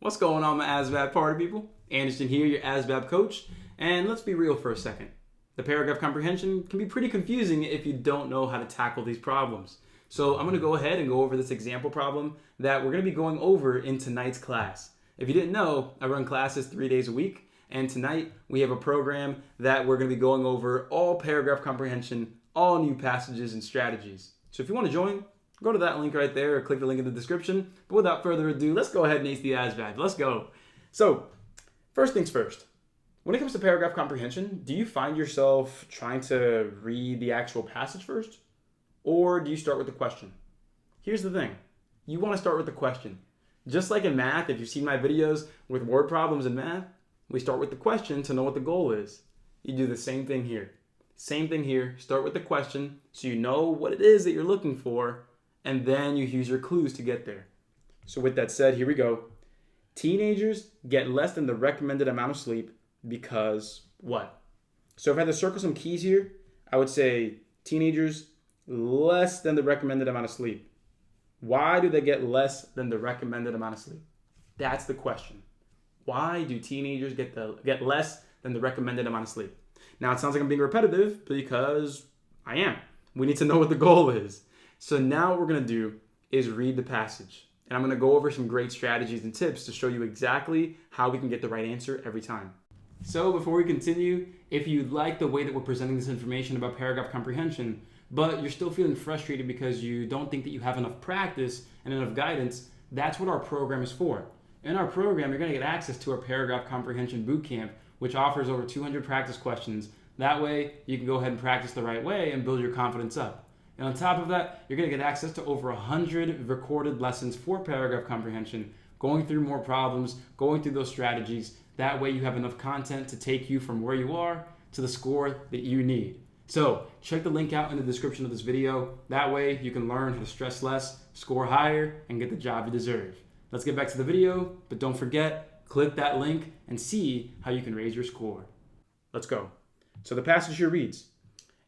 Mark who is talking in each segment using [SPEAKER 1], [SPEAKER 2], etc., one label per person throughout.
[SPEAKER 1] What's going on, my ASVAB party people? Anderson here, your ASVAB coach. And let's be real for a second. The paragraph comprehension can be pretty confusing if you don't know how to tackle these problems. So I'm going to go ahead and go over this example problem that we're going to be going over in tonight's class. If you didn't know, I run classes 3 days a week. And tonight we have a program that we're going to be going over all paragraph comprehension, all new passages and strategies. So if you want to join, go to that link right there or click the link in the description. But without further ado, let's go ahead and ace the ASVAB. Let's go. So, first things first. When it comes to paragraph comprehension, do you find yourself trying to read the actual passage first? Or do you start with the question? Here's the thing. You want to start with the question. Just like in math, if you've seen my videos with word problems in math, we start with the question to know what the goal is. You do the same thing here. Same thing here. Start with the question so you know what it is that you're looking for, and then you use your clues to get there. So with that said, here we go. Teenagers get less than the recommended amount of sleep because what? So if I had to circle some keys here, I would say teenagers less than the recommended amount of sleep. Why do they get less than the recommended amount of sleep? That's the question. Why do teenagers get less than the recommended amount of sleep? Now it sounds like I'm being repetitive because I am. We need to know what the goal is. So now what we're going to do is read the passage. And I'm going to go over some great strategies and tips to show you exactly how we can get the right answer every time. So before we continue, if you like the way that we're presenting this information about paragraph comprehension, but you're still feeling frustrated because you don't think that you have enough practice and enough guidance, that's what our program is for. In our program, you're going to get access to our Paragraph Comprehension Bootcamp, which offers over 200 practice questions. That way, you can go ahead and practice the right way and build your confidence up. And on top of that, you're going to get access to over 100 recorded lessons for Paragraph Comprehension, going through more problems, going through those strategies. That way, you have enough content to take you from where you are to the score that you need. So, check the link out in the description of this video. That way, you can learn how to stress less, score higher, and get the job you deserve. Let's get back to the video, but don't forget, click that link and see how you can raise your score. Let's go. So the passage here reads,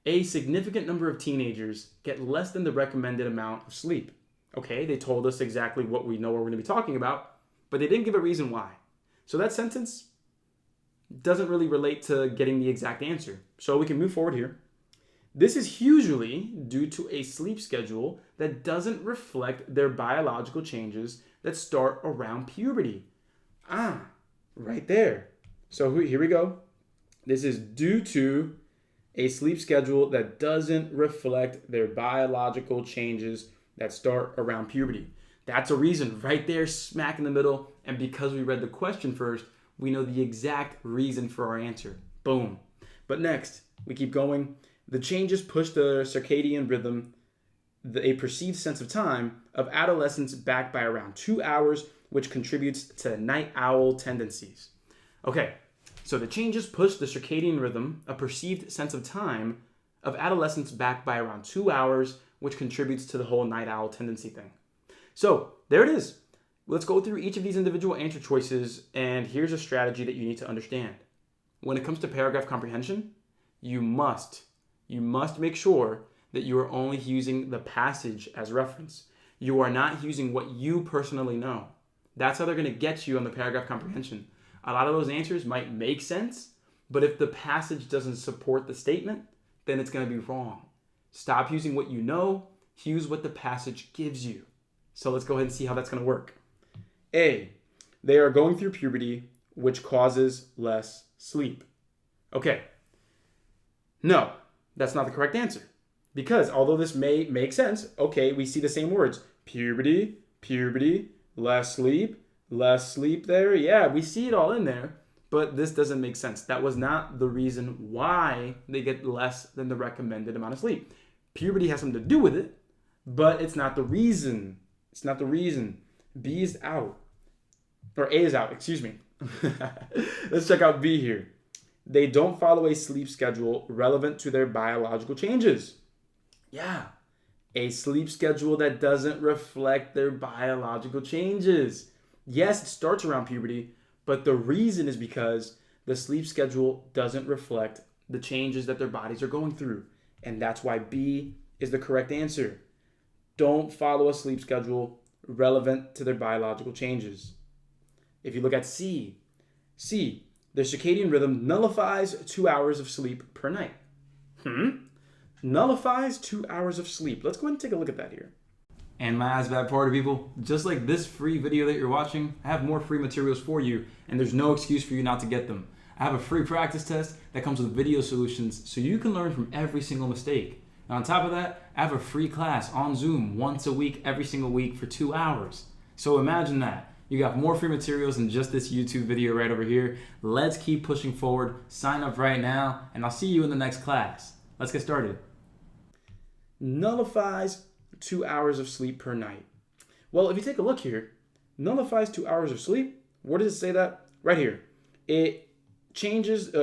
[SPEAKER 1] a significant number of teenagers get less than the recommended amount of sleep. Okay, they told us exactly what we know we're going to be talking about, but they didn't give a reason why. So that sentence doesn't really relate to getting the exact answer. So we can move forward here. This is usually due to a sleep schedule that doesn't reflect their biological changes that start around puberty. Right there. So here we go. This is due to a sleep schedule that doesn't reflect their biological changes that start around puberty. That's a reason right there, smack in the middle. And because we read the question first, we know the exact reason for our answer. Boom. But next, we keep going. The changes push the circadian rhythm, a perceived sense of time, of adolescence back by around 2 hours, which contributes to night owl tendencies. Okay, so the changes push the circadian rhythm, a perceived sense of time, of adolescence back by around 2 hours, which contributes to the whole night owl tendency thing. So there it is. Let's go through each of these individual answer choices, and here's a strategy that you need to understand. When it comes to paragraph comprehension, you must make sure that you are only using the passage as reference. You are not using what you personally know. That's how they're going to get you on the paragraph comprehension. A lot of those answers might make sense, but if the passage doesn't support the statement, then it's going to be wrong. Stop using what you know, use what the passage gives you. So let's go ahead and see how that's going to work. A, they are going through puberty, which causes less sleep. Okay. No, that's not the correct answer. Because although this may make sense, okay, we see the same words. Puberty, less sleep there. Yeah, we see it all in there, but this doesn't make sense. That was not the reason why they get less than the recommended amount of sleep. Puberty has something to do with it, but it's not the reason. It's not the reason. B is out. Or A is out, excuse me. Let's check out B here. They don't follow a sleep schedule relevant to their biological changes. Yeah, a sleep schedule that doesn't reflect their biological changes. Yes, it starts around puberty, but the reason is because the sleep schedule doesn't reflect the changes that their bodies are going through. And that's why B is the correct answer. Don't follow a sleep schedule relevant to their biological changes. If you look at C, the circadian rhythm nullifies 2 hours of sleep per night. Nullifies 2 hours of sleep. Let's go ahead and take a look at that here. And my ASVAB party people, just like this free video that you're watching, I have more free materials for you, and there's no excuse for you not to get them. I have a free practice test that comes with video solutions so you can learn from every single mistake. And on top of that, I have a free class on Zoom once a week, every single week for 2 hours. So imagine that. You got more free materials than just this YouTube video right over here. Let's keep pushing forward. Sign up right now, and I'll see you in the next class. Let's get started. Nullifies 2 hours of sleep per night. Well, if you take a look here, nullifies 2 hours of sleep. Where does it say that? Right here. It changes. The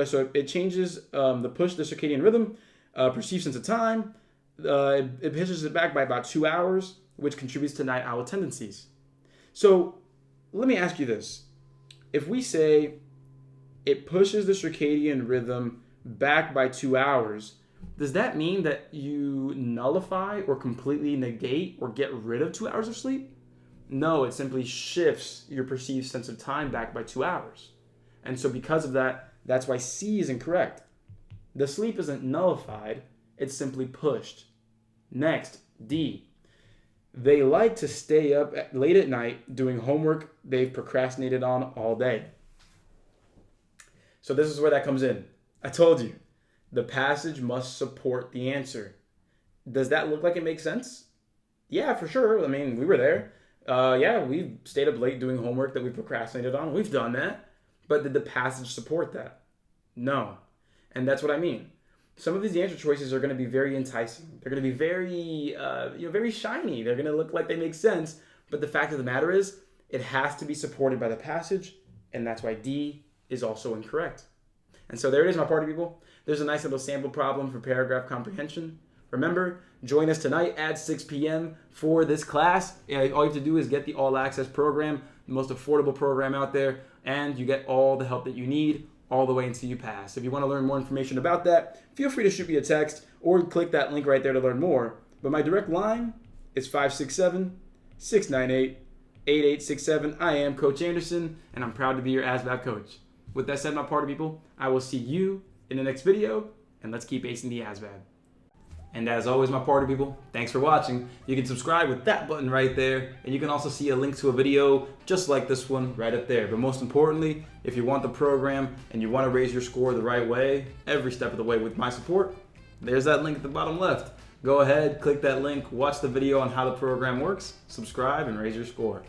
[SPEAKER 1] push the circadian rhythm, perceived sense of time. It pushes it back by about 2 hours, which contributes to night owl tendencies. So let me ask you this: if we say it pushes the circadian rhythm back by 2 hours, does that mean that you nullify or completely negate or get rid of 2 hours of sleep? No, it simply shifts your perceived sense of time back by 2 hours. And so because of that, that's why C is incorrect. The sleep isn't nullified, it's simply pushed. Next, D. They like to stay up late at night doing homework they've procrastinated on all day. So this is where that comes in. I told you. The passage must support the answer. Does that look like it makes sense? Yeah, for sure. I mean, we were there. Yeah, we stayed up late doing homework that we procrastinated on. We've done that. But did the passage support that? No. And that's what I mean. Some of these answer choices are going to be very enticing. They're going to be very, very shiny. They're going to look like they make sense. But the fact of the matter is, it has to be supported by the passage. And that's why D is also incorrect. And so there it is, my party people. There's a nice little sample problem for paragraph comprehension. Remember, join us tonight at 6 p.m. for this class. All you have to do is get the All-Access Program, the most affordable program out there, and you get all the help that you need all the way until you pass. If you want to learn more information about that, feel free to shoot me a text or click that link right there to learn more. But my direct line is 567-698-8867. I am Coach Anderson, and I'm proud to be your ASVAB coach. With that said, my party people, I will see you in the next video, and let's keep acing the ASVAB. And as always, my party people, thanks for watching. You can subscribe with that button right there, and you can also see a link to a video just like this one right up there. But most importantly, if you want the program and you want to raise your score the right way, every step of the way with my support, there's that link at the bottom left. Go ahead, click that link, watch the video on how the program works, subscribe, and raise your score.